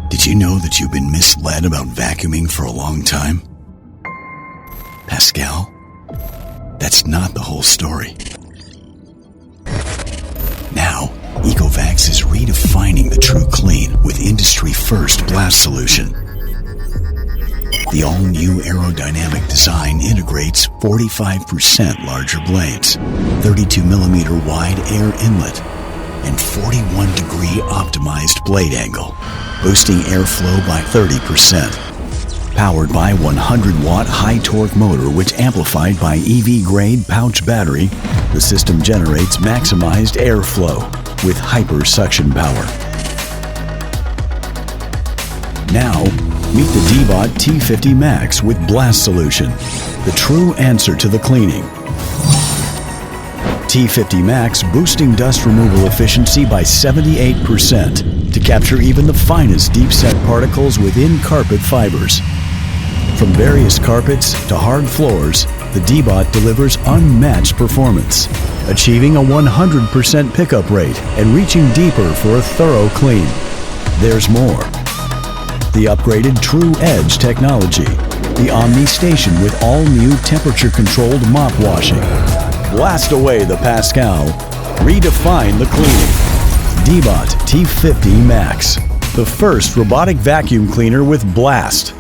Did you know that you've been misled about vacuuming for a long time? Pascal? That's not the whole story. Now, ECOVACS is redefining the true clean with industry-first blast solution. The all-new aerodynamic design integrates 45% larger blades, 32mm wide air inlet, and 41-degree optimized blade angle, boosting airflow by 30%. Powered by 100-watt high-torque motor which amplified by EV-grade pouch battery, the system generates maximized airflow with hyper-suction power. Now, meet the DEEBOT T50 MAX with blast solution, the true answer to the cleaning. T50 MAX boosting dust removal efficiency by 78% to capture even the finest deep-set particles within carpet fibers. From various carpets to hard floors, the DEEBOT delivers unmatched performance, achieving a 100% pickup rate and reaching deeper for a thorough clean. There's more. The upgraded True Edge technology, the Omni Station with all-new temperature-controlled mop washing. Blast away the Pascal, redefine the cleaning. DEEBOT T50 MAX, the first robotic vacuum cleaner with blast.